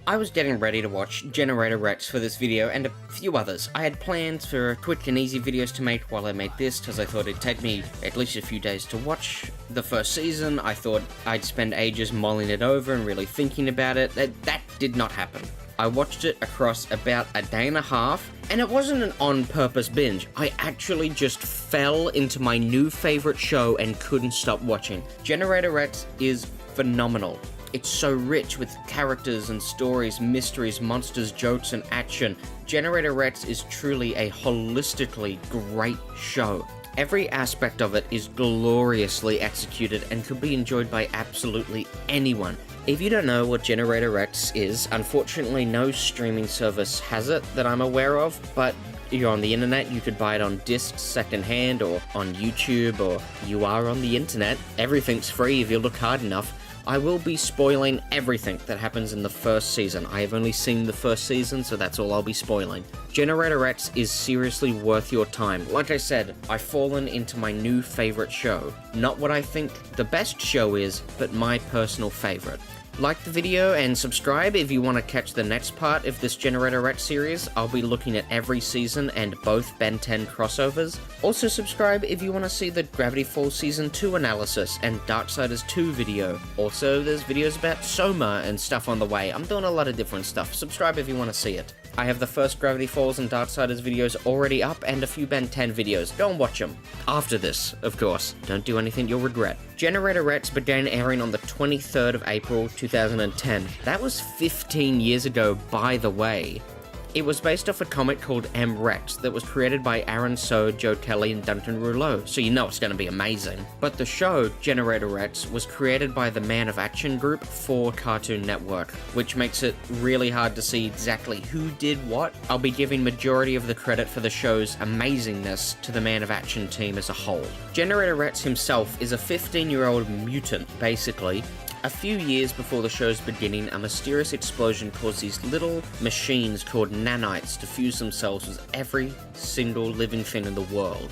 I was getting ready to watch Generator Rex for this video and a few others. I had plans for quick and easy videos to make while I made this, because I thought it'd take me at least a few days to watch the first season. I thought I'd spend ages mulling it over and really thinking about it. That did not happen. I watched it across about a day and a half, and it wasn't an on-purpose binge. I actually just fell into my new favorite show and couldn't stop watching. Generator Rex is phenomenal. It's so rich with characters and stories, mysteries, monsters, jokes, and action. Generator Rex is truly a holistically great show. Every aspect of it is gloriously executed and could be enjoyed by absolutely anyone. If you don't know what Generator Rex is, unfortunately no streaming service has it that I'm aware of, but you're on the internet, you could buy it on discs secondhand or on YouTube, or you are on the internet. Everything's free if you look hard enough. I will be spoiling everything that happens in the first season. I have only seen the first season, so that's all I'll be spoiling. Generator X is seriously worth your time. Like I said, I've fallen into my new favorite show. Not what I think the best show is, but my personal favorite. Like the video and subscribe if you want to catch the next part of this Generator X series. I'll be looking at every season and both Ben 10 crossovers. Also subscribe if you want to see the Gravity Falls Season 2 analysis and Darksiders 2 video. Also, there's videos about Soma and stuff on the way. I'm doing a lot of different stuff. Subscribe if you want to see it. I have the first Gravity Falls and Darksiders videos already up and a few Ben 10 videos. Go and watch them. After this, of course. Don't do anything you'll regret. Generator X began airing on the 23rd of April 2010. That was 15 years ago, by the way. It was based off a comic called M. Rex that was created by Aaron So, Joe Kelly, and Duncan Rouleau, so you know it's going to be amazing. But the show, Generator Rex, was created by the Man of Action group for Cartoon Network, which makes it really hard to see exactly who did what. I'll be giving majority of the credit for the show's amazingness to the Man of Action team as a whole. Generator Rex himself is a 15-year-old mutant, basically. A few years before the show's beginning, a mysterious explosion caused these little machines called nanites to fuse themselves with every single living thing in the world.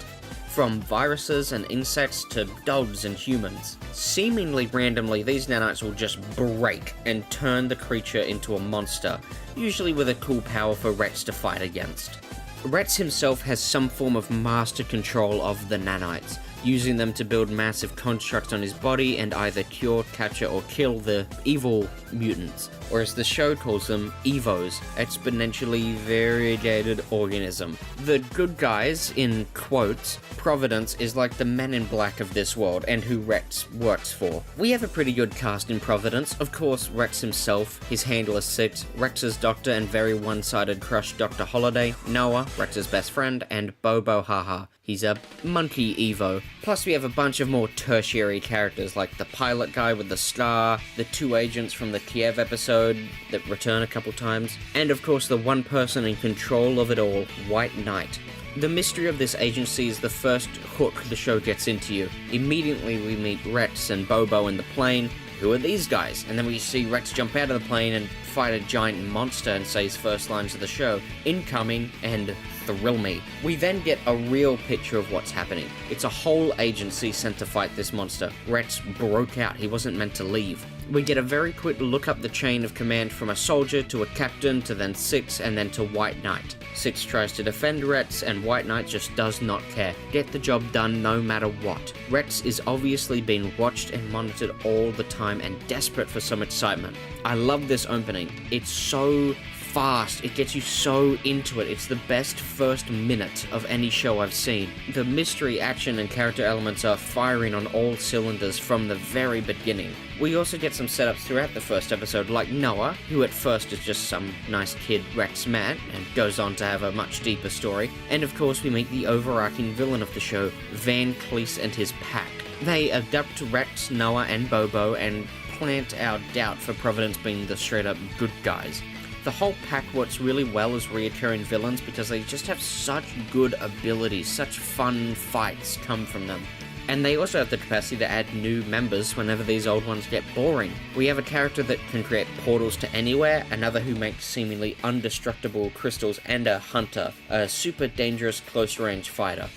From viruses and insects to dogs and humans. Seemingly randomly, these nanites will just break and turn the creature into a monster, usually with a cool power for Rex to fight against. Rex himself has some form of master control of the nanites, using them to build massive constructs on his body and either cure, capture, or kill the evil mutants, or as the show calls them, EVOs, exponentially variegated organism. The good guys, in quotes, Providence is like the Men in Black of this world, and who Rex works for. We have a pretty good cast in Providence. Of course, Rex himself, his handler Six, Rex's doctor and very one-sided crush Dr. Holiday, Noah, Rex's best friend, and Bobo Haha. He's a monkey Evo. Plus we have a bunch of more tertiary characters like the pilot guy with the star, the two agents from the Kiev episode that return a couple times, and of course the one person in control of it all, White Knight. The mystery of this agency is the first hook the show gets into you. Immediately we meet Rex and Bobo in the plane. Who are these guys? And then we see Rex jump out of the plane and fight a giant monster and say his first lines of the show, incoming and thrill me. We then get a real picture of what's happening. It's a whole agency sent to fight this monster. Rex broke out, he wasn't meant to leave. We get a very quick look up the chain of command from a soldier to a captain to then Six and then to White Knight. Six tries to defend Rex and White Knight just does not care. Get the job done no matter what. Rex is obviously being watched and monitored all the time and desperate for some excitement. I love this opening. It's so fast, it gets you so into it. It's the best first minute of any show I've seen. The mystery, action, and character elements are firing on all cylinders from the very beginning. We also get some setups throughout the first episode, like Noah, who at first is just some nice kid Rex Matt, and goes on to have a much deeper story. And of course we meet the overarching villain of the show, Van Cleese and his pack. They abduct Rex, Noah, and Bobo, and plant our doubt for Providence being the straight-up good guys. The whole pack works really well as reoccurring villains because they just have such good abilities, such fun fights come from them. And they also have the capacity to add new members whenever these old ones get boring. We have a character that can create portals to anywhere, another who makes seemingly indestructible crystals, and a hunter, a super dangerous close-range fighter.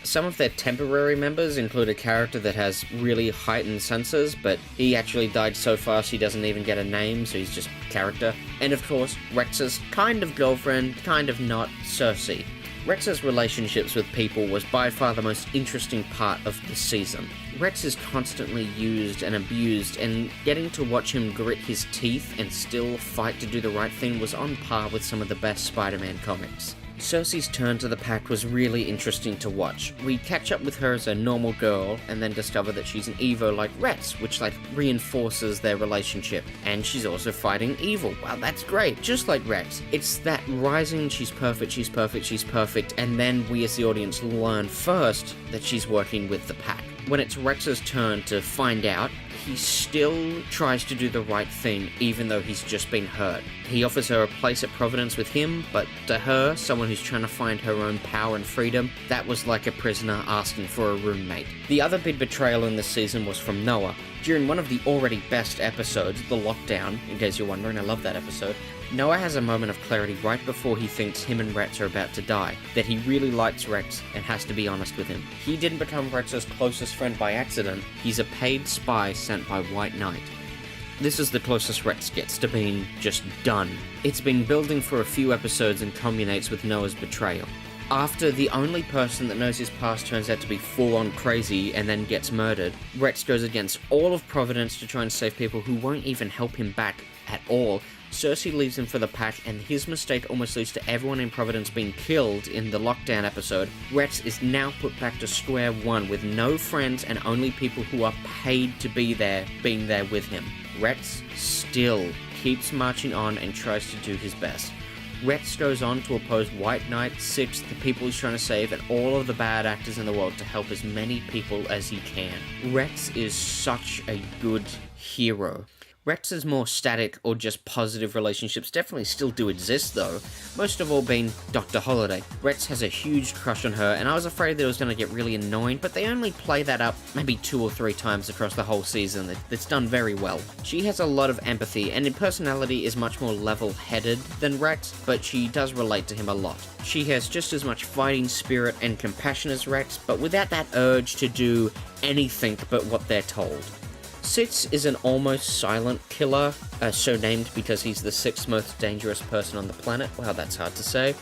Some of their temporary members include a character that has really heightened senses, but he actually died so fast he doesn't even get a name, so he's just character. And of course, Rex's kind of girlfriend, kind of not, Cersei. Rex's relationships with people was by far the most interesting part of the season. Rex is constantly used and abused, and getting to watch him grit his teeth and still fight to do the right thing was on par with some of the best Spider-Man comics. Cersei's turn to the pack was really interesting to watch. We catch up with her as a normal girl, and then discover that she's an Evo like Rex, which reinforces their relationship. And she's also fighting evil. Wow, that's great, just like Rex. It's that rising, she's perfect, and then we as the audience learn first that she's working with the pack. When it's Rex's turn to find out, he still tries to do the right thing, even though he's just been hurt. He offers her a place at Providence with him, but to her, someone who's trying to find her own power and freedom, that was like a prisoner asking for a roommate. The other big betrayal in this season was from Noah. During one of the already best episodes, The Lockdown, in case you're wondering, I love that episode, Noah has a moment of clarity right before he thinks him and Rex are about to die, that he really likes Rex and has to be honest with him. He didn't become Rex's closest friend by accident, he's a paid spy sent by White Knight. This is the closest Rex gets to being just done. It's been building for a few episodes and culminates with Noah's betrayal. After the only person that knows his past turns out to be full-on crazy and then gets murdered, Rex goes against all of Providence to try and save people who won't even help him back at all. Cersei leaves him for the pack, and his mistake almost leads to everyone in Providence being killed in the Lockdown episode. Rex is now put back to square one with no friends and only people who are paid to be there being there with him. Rex still keeps marching on and tries to do his best. Rex goes on to oppose White Knight, Six, the people he's trying to save, and all of the bad actors in the world to help as many people as he can. Rex is such a good hero. Rex's more static or just positive relationships definitely still do exist though, most of all being Dr. Holiday. Rex has a huge crush on her, and I was afraid that it was going to get really annoying, but they only play that up maybe 2 or 3 times across the whole season. That's done very well. She has a lot of empathy, and in personality is much more level-headed than Rex, but she does relate to him a lot. She has just as much fighting spirit and compassion as Rex, but without that urge to do anything but what they're told. Sitz is an almost silent killer, so named because he's the 6th most dangerous person on the planet. Wow, that's hard to say.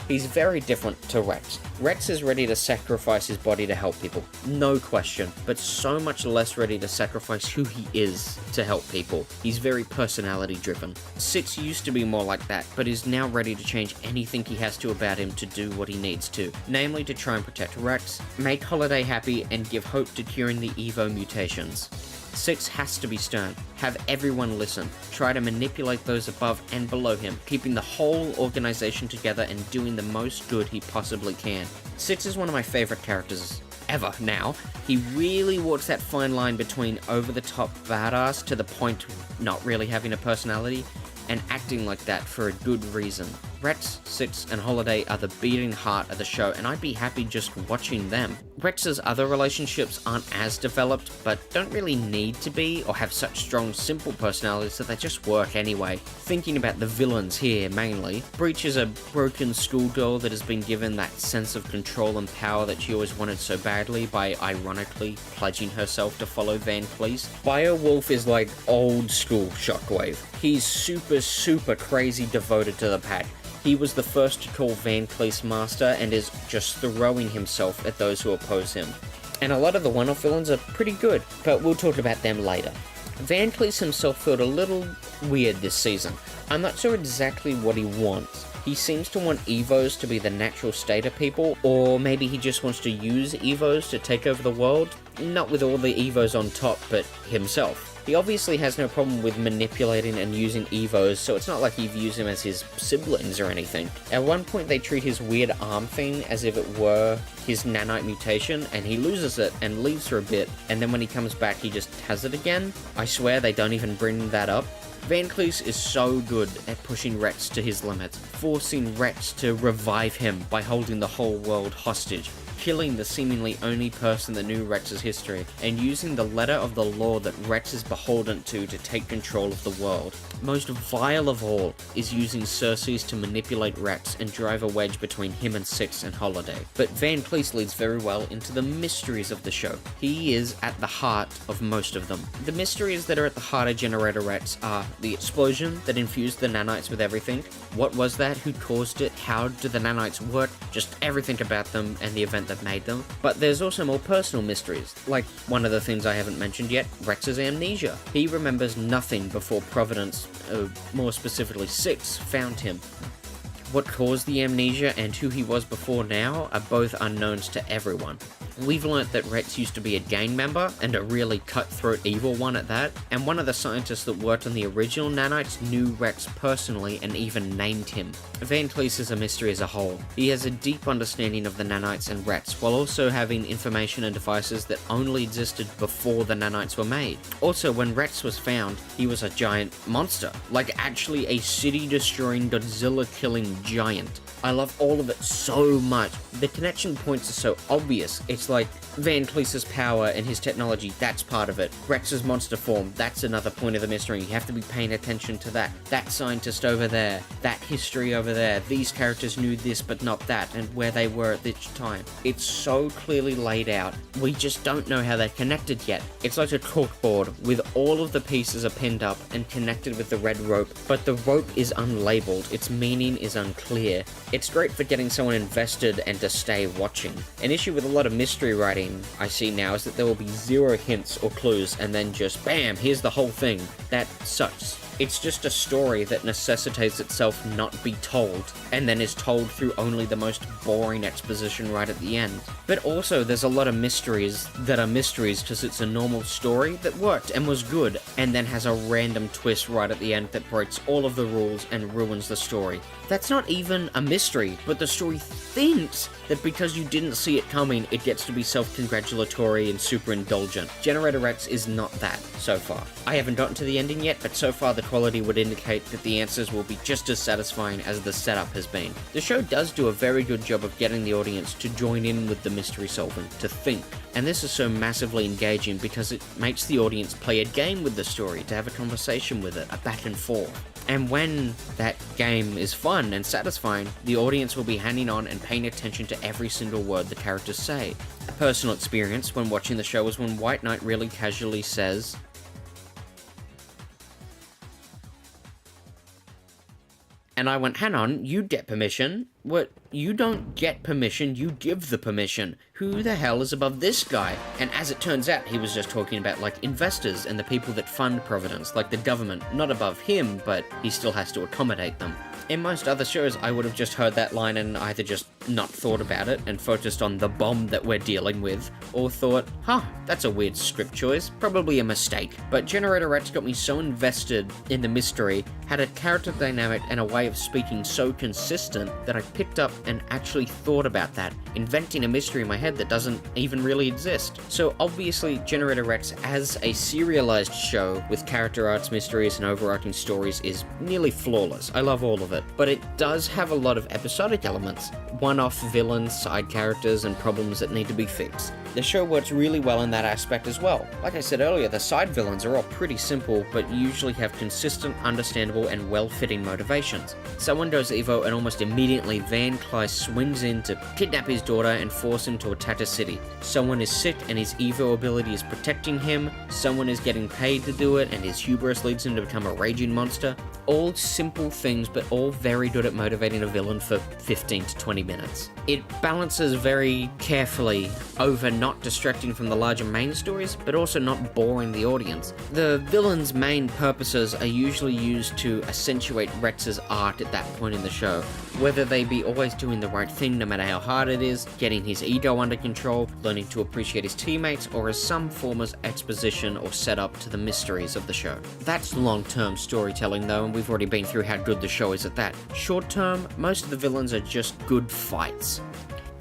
He's very different to Rex. Rex is ready to sacrifice his body to help people, no question, but so much less ready to sacrifice who he is to help people. He's very personality driven. Sitz used to be more like that, but is now ready to change anything he has to about him to do what he needs to, namely to try and protect Rex, make Holiday happy, and give hope to curing the Evo mutations. Six has to be stern, have everyone listen, try to manipulate those above and below him, keeping the whole organization together and doing the most good he possibly can. Six is one of my favorite characters ever now. He really walks that fine line between over-the-top badass to the point of not really having a personality, and acting like that for a good reason. Rex, Six, and Holiday are the beating heart of the show, and I'd be happy just watching them. Rex's other relationships aren't as developed, but don't really need to be, or have such strong, simple personalities that they just work anyway. Thinking about the villains here, mainly, Breach is a broken schoolgirl that has been given that sense of control and power that she always wanted so badly by, ironically, pledging herself to follow Van Cleese. Beowulf is like old school Shockwave. He's super crazy devoted to the pack. He was the first to call Van Cleese master and is just throwing himself at those who oppose him. And a lot of the one-off villains are pretty good, but we'll talk about them later. Van Cleese himself felt a little weird this season. I'm not sure exactly what he wants. He seems to want Evos to be the natural state of people, or maybe he just wants to use Evos to take over the world, not with all the Evos on top, but himself. He obviously has no problem with manipulating and using Evos, so it's not like he views them as his siblings or anything. At one point they treat his weird arm thing as if it were his nanite mutation, and he loses it and leaves for a bit, and then when he comes back he just has it again. I swear they don't even bring that up. Van Cleese is so good at pushing Rex to his limits, forcing Rex to revive him by holding the whole world hostage. killing the seemingly only person that knew Rex's history, and using the letter of the law that Rex is beholden to take control of the world. Most vile of all is using Cersei's to manipulate Rex and drive a wedge between him and Six and Holiday. But Van Cleese leads very well into the mysteries of the show. He is at the heart of most of them. The mysteries that are at the heart of Generator Rex are the explosion that infused the nanites with everything. What was that? Who caused it? How do the nanites work? Just everything about them and the event that made them. But there's also more personal mysteries, like one of the things I haven't mentioned yet, Rex's amnesia. He remembers nothing before Providence, more specifically Six, found him. What caused the amnesia and who he was before now are both unknowns to everyone. We've learnt that Rex used to be a gang member, and a really cutthroat evil one at that, and one of the scientists that worked on the original nanites knew Rex personally and even named him. Van Cleese is a mystery as a whole. He has a deep understanding of the nanites and Rex, while also having information and devices that only existed before the nanites were made. Also, when Rex was found, he was a giant monster, like actually a city-destroying, Godzilla-killing giant. I love all of it so much. The connection points are so obvious. It's like Van Cleese's power and his technology, that's part of it. Rex's monster form, that's another point of the mystery. You have to be paying attention to that. That scientist over there, that history over there, these characters knew this but not that, and where they were at each time. It's so clearly laid out. We just don't know how they're connected yet. It's like a chalkboard with all of the pieces are pinned up and connected with the red rope, but the rope is unlabeled. Its meaning is unclear. It's great for getting someone invested and to stay watching. An issue with a lot of mystery writing I see now is that there will be zero hints or clues and then just bam, here's the whole thing. That sucks. It's just a story that necessitates itself not be told, and then is told through only the most boring exposition right at the end. But also, there's a lot of mysteries that are mysteries because it's a normal story that worked and was good, and then has a random twist right at the end that breaks all of the rules and ruins the story. That's not even a mystery, but the story thinks that because you didn't see it coming, it gets to be self-congratulatory and super indulgent. Generator Rex is not that, so far. I haven't gotten to the ending yet, but so far the quality would indicate that the answers will be just as satisfying as the setup has been. The show does do a very good job of getting the audience to join in with the mystery solving, to think. And this is so massively engaging because it makes the audience play a game with the story, to have a conversation with it, a back and forth. And when that game is fun and satisfying, the audience will be hanging on and paying attention to every single word the characters say. A personal experience when watching the show was when White Knight really casually says, and I went, hang on, you get permission? What? You don't get permission, you give the permission. Who the hell is above this guy? And as it turns out, he was just talking about, like, investors and the people that fund Providence, like the government. Not above him, but he still has to accommodate them. In most other shows, I would have just heard that line and either just not thought about it and focused on the bomb that we're dealing with, or thought, that's a weird script choice, probably a mistake. But Generator Rex got me so invested in the mystery, had a character dynamic and a way of speaking so consistent that I picked up and actually thought about that, inventing a mystery in my head that doesn't even really exist. So obviously, Generator Rex as a serialized show with character arcs, mysteries, and overarching stories is nearly flawless. I love all of it. But it does have a lot of episodic elements, one-off villains, side characters, and problems that need to be fixed. The show works really well in that aspect as well. Like I said earlier, the side villains are all pretty simple, but usually have consistent, understandable, and well-fitting motivations. Someone goes Evo and almost immediately Van Cleese swings in to kidnap his daughter and force him to attack a city. Someone is sick and his Evo ability is protecting him. Someone is getting paid to do it and his hubris leads him to become a raging monster. All simple things, but all very good at motivating a villain for 15 to 20 minutes. It balances very carefully over not distracting from the larger main stories, but also not boring the audience. The villain's main purposes are usually used to accentuate Rex's art at that point in the show, whether they be always doing the right thing no matter how hard it is, getting his ego under control, learning to appreciate his teammates, or as some form of exposition or setup to the mysteries of the show. That's long-term storytelling though, and we've already been through how good the show is at that. Short-term, most of the villains are just good fights.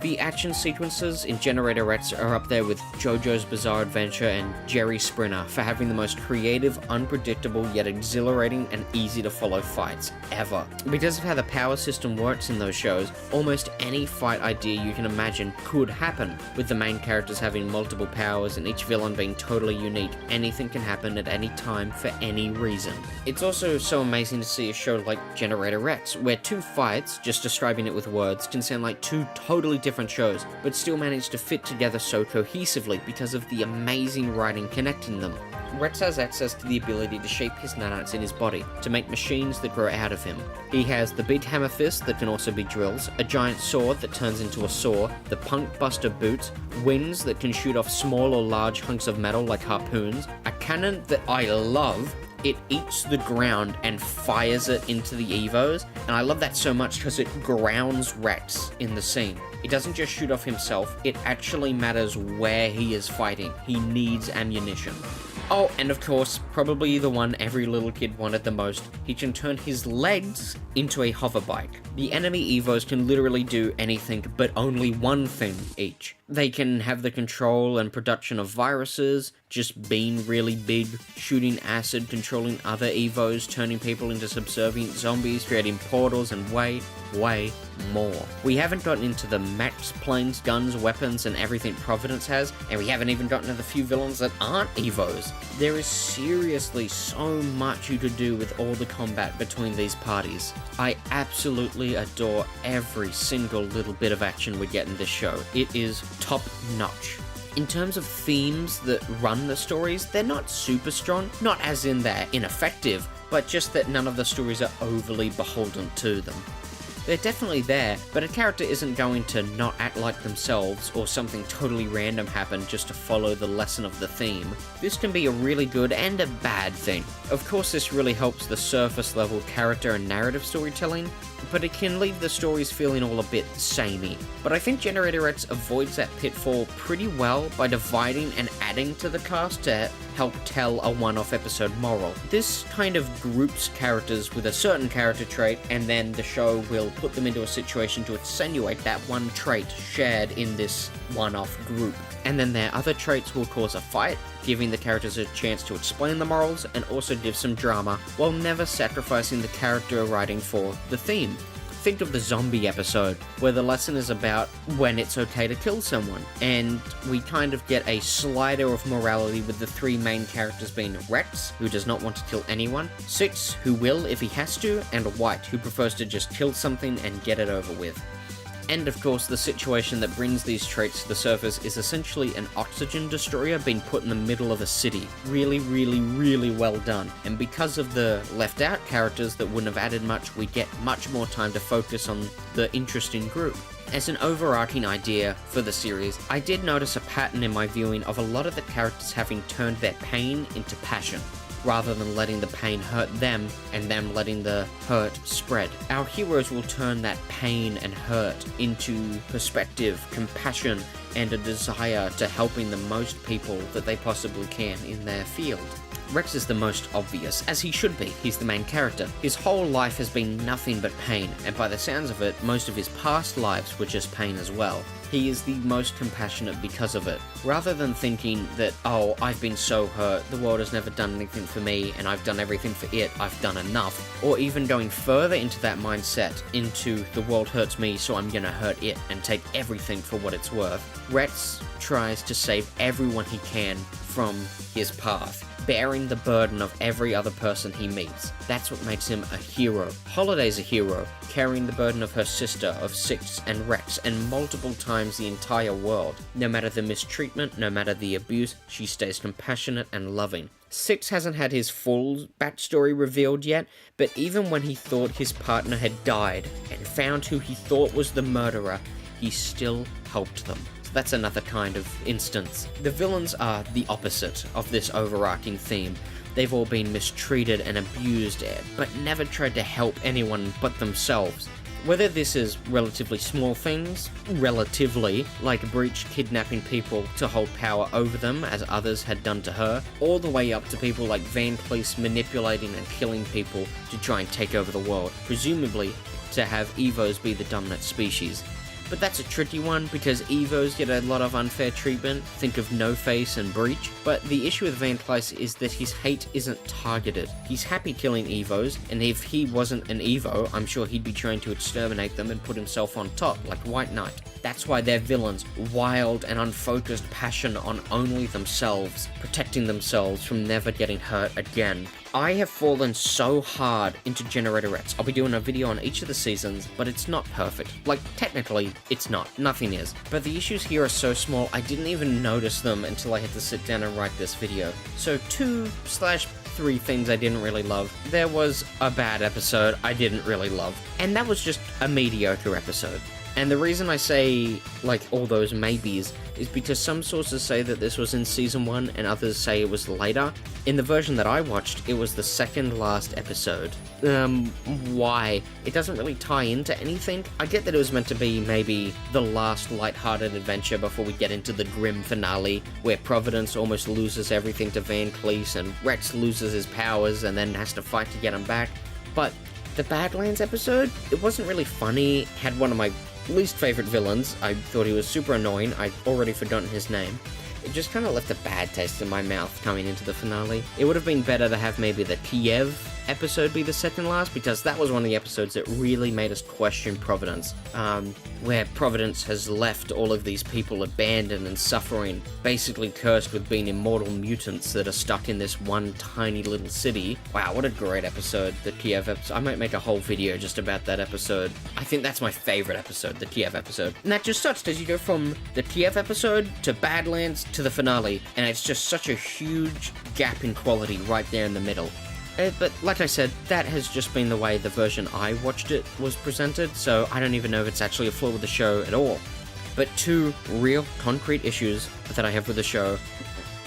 The action sequences in Generator Rex are up there with JoJo's Bizarre Adventure and Jerry Sprinter for having the most creative, unpredictable, yet exhilarating and easy to follow fights ever. Because of how the power system works in those shows, almost any fight idea you can imagine could happen, with the main characters having multiple powers and each villain being totally unique. Anything can happen at any time for any reason. It's also so amazing to see a show like Generator Rex, where two fights, just describing it with words, can sound like two totally different shows, but still manage to fit together so cohesively because of the amazing writing connecting them. Rex has access to the ability to shape his nanites in his body, to make machines that grow out of him. He has the big hammer fist that can also be drills, a giant sword that turns into a saw, the punk buster boots, wings that can shoot off small or large hunks of metal like harpoons, a cannon that I love. It eats the ground and fires it into the Evos, and I love that so much because it grounds Rex in the scene. It doesn't just shoot off himself, it actually matters where he is fighting. He needs ammunition. Oh, and of course, probably the one every little kid wanted the most, he can turn his legs into a hover bike. The enemy Evos can literally do anything but only one thing each. They can have the control and production of viruses, just being really big, shooting acid, controlling other Evos, turning people into subservient zombies, creating portals, and way more. We haven't gotten into the max planes, guns, weapons, and everything Providence has, and we haven't even gotten to the few villains that aren't Evos. There is seriously so much you could do with all the combat between these parties. I absolutely adore every single little bit of action we get in this show. It is top notch. In terms of themes that run the stories, they're not super strong, not as in they're ineffective, but just that none of the stories are overly beholden to them. They're definitely there, but a character isn't going to not act like themselves or something totally random happen just to follow the lesson of the theme. This can be a really good and a bad thing. Of course, this really helps the surface level character and narrative storytelling, but it can leave the stories feeling all a bit samey. But I think Generator Rex avoids that pitfall pretty well by dividing and adding to the cast to help tell a one-off episode moral. This kind of groups characters with a certain character trait, and then the show will put them into a situation to accentuate that one trait shared in this one-off group. And then their other traits will cause a fight, giving the characters a chance to explain the morals and also give some drama, while never sacrificing the character writing for the theme. Think of the zombie episode, where the lesson is about when it's okay to kill someone, and we kind of get a slider of morality with the three main characters being Rex, who does not want to kill anyone, Six, who will if he has to, and White, who prefers to just kill something and get it over with. And of course, the situation that brings these traits to the surface is essentially an oxygen destroyer being put in the middle of a city. Really well done. And because of the left out characters that wouldn't have added much, we get much more time to focus on the interesting group. As an overarching idea for the series, I did notice a pattern in my viewing of a lot of the characters having turned their pain into passion, rather than letting the pain hurt them and them letting the hurt spread. Our heroes will turn that pain and hurt into perspective, compassion, and a desire to helping the most people that they possibly can in their field. Rex is the most obvious, as he should be. He's the main character. His whole life has been nothing but pain, and by the sounds of it, most of his past lives were just pain as well. He is the most compassionate because of it. Rather than thinking that, oh, I've been so hurt, the world has never done anything for me, and I've done everything for it, I've done enough, or even going further into that mindset, into the world hurts me, so I'm gonna hurt it, and take everything for what it's worth, Rex tries to save everyone he can from his path, bearing the burden of every other person he meets. That's what makes him a hero. Holiday's a hero, carrying the burden of her sister, of Six and Rex, and multiple times the entire world. No matter the mistreatment, no matter the abuse, she stays compassionate and loving. Six hasn't had his full backstory revealed yet, but even when he thought his partner had died and found who he thought was the murderer, he still helped them. That's another kind of instance. The villains are the opposite of this overarching theme. They've all been mistreated and abused, but never tried to help anyone but themselves. Whether this is relatively small things, like Breach kidnapping people to hold power over them as others had done to her, all the way up to people like Van Cleef manipulating and killing people to try and take over the world, presumably to have Evos be the dominant species. but that's a tricky one because Evos get a lot of unfair treatment. Think of No Face and Breach. But the issue with Van Cleef is that his hate isn't targeted. He's happy killing Evos, and if he wasn't an Evo, I'm sure he'd be trying to exterminate them and put himself on top, like White Knight. That's why they're villains. Wild and unfocused passion on only themselves, protecting themselves from never getting hurt again. I have fallen so hard into Generatorettes. I'll be doing a video on each of the seasons, but it's not perfect. Like, technically, it's not. Nothing is. But the issues here are so small, I didn't even notice them until I had to sit down and write this video. So 2/3 things I didn't really love. There was a bad episode I didn't really love. And that was just a mediocre episode. And the reason I say, like, all those maybes is because some sources say that this was in Season 1 and others say it was later. In the version that I watched, it was the second last episode. Why? It doesn't really tie into anything. I get that it was meant to be maybe the last lighthearted adventure before we get into the grim finale, where Providence almost loses everything to Van Cleef and Rex loses his powers and then has to fight to get him back. But the Badlands episode, it wasn't really funny, had one of my least favorite villains. I thought he was super annoying. I'd already forgotten his name. It just kind of left a bad taste in my mouth coming into the finale. It would have been better to have maybe the Kiev episode be the second last, because that was one of the episodes that really made us question Providence. Where Providence has left all of these people abandoned and suffering, basically cursed with being immortal mutants that are stuck in this one tiny little city. Wow, what a great episode, the Kiev episode. I might make a whole video just about that episode. I think that's my favorite episode, the Kiev episode. And that just sucks, because you go from the Kiev episode to Badlands to the finale, and it's just such a huge gap in quality right there in the middle. But like I said, that has just been the way the version I watched it was presented, so I don't even know if it's actually a flaw with the show at all. But two real concrete issues that I have with the show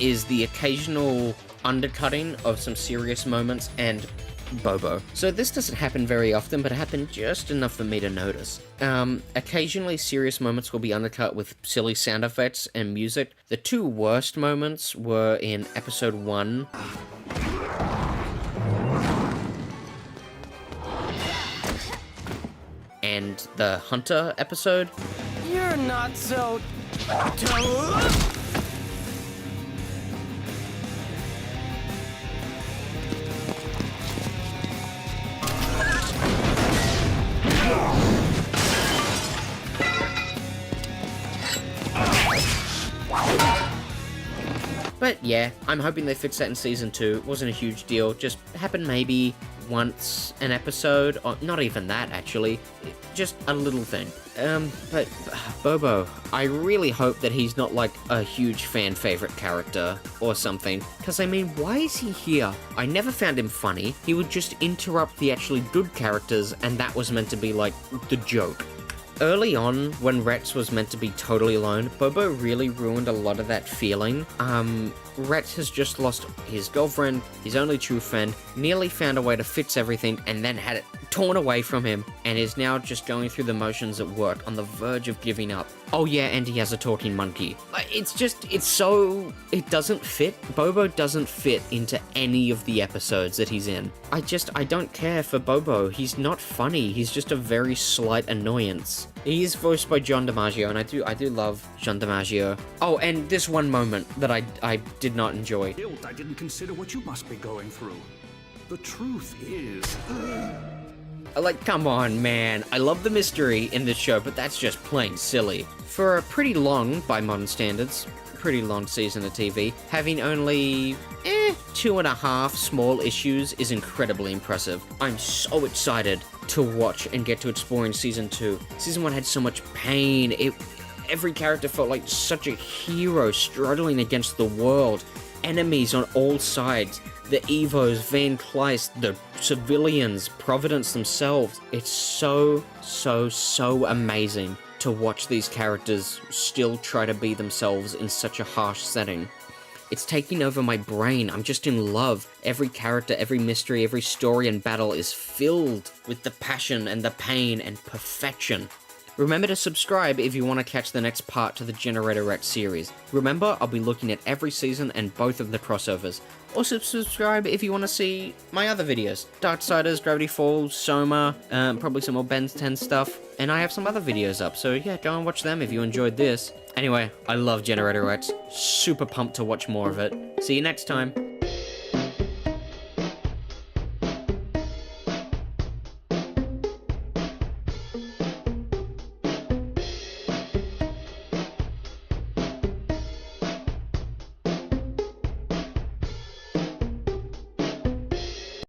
is the occasional undercutting of some serious moments and Bobo. So this doesn't happen very often, but it happened just enough for me to notice. Occasionally serious moments will be undercut with silly sound effects and music. The two worst moments were in episode 1. And the Hunter episode. You're not so... But yeah, I'm hoping they fix that in Season 2. It wasn't a huge deal, just happened maybe once an episode, or not even that actually, just a little thing. But Bobo, I really hope that he's not like a huge fan favorite character or something, because I mean, why is he here? I never found him funny. He would just interrupt the actually good characters, and that was meant to be like the joke. Early on, when Rex was meant to be totally alone, Bobo really ruined a lot of that feeling. Rex has just lost his girlfriend, his only true friend, nearly found a way to fix everything, and then had it torn away from him, and is now just going through the motions at work, on the verge of giving up. Oh yeah, and he has a talking monkey. It doesn't fit. Bobo doesn't fit into any of the episodes that he's in. I don't care for Bobo. He's not funny. He's just a very slight annoyance. He is voiced by John DiMaggio, and I do love John DiMaggio. Oh, and this one moment that I did not enjoy. Guilt, I didn't consider what you must be going through. The truth is... Like, come on, man. I love the mystery in this show, but that's just plain silly. For a pretty long, by modern standards, pretty long season of TV, having only 2.5 small issues is incredibly impressive. I'm so excited to watch and get to explore in Season 2. Season 1 had so much pain. Every character felt like such a hero struggling against the world. Enemies on all sides. The Evos, Van Cleef, the civilians, Providence themselves. It's so amazing to watch these characters still try to be themselves in such a harsh setting. It's taking over my brain. I'm just in love. Every character, every mystery, every story and battle is filled with the passion and the pain and perfection. Remember to subscribe if you want to catch the next part to the Generator Rex series. Remember, I'll be looking at every season and both of the crossovers. Also subscribe if you want to see my other videos. Darksiders, Gravity Falls, Soma, probably some more Ben 10 stuff. And I have some other videos up, so yeah, go and watch them if you enjoyed this. Anyway, I love Generator Rex. Super pumped to watch more of it. See you next time.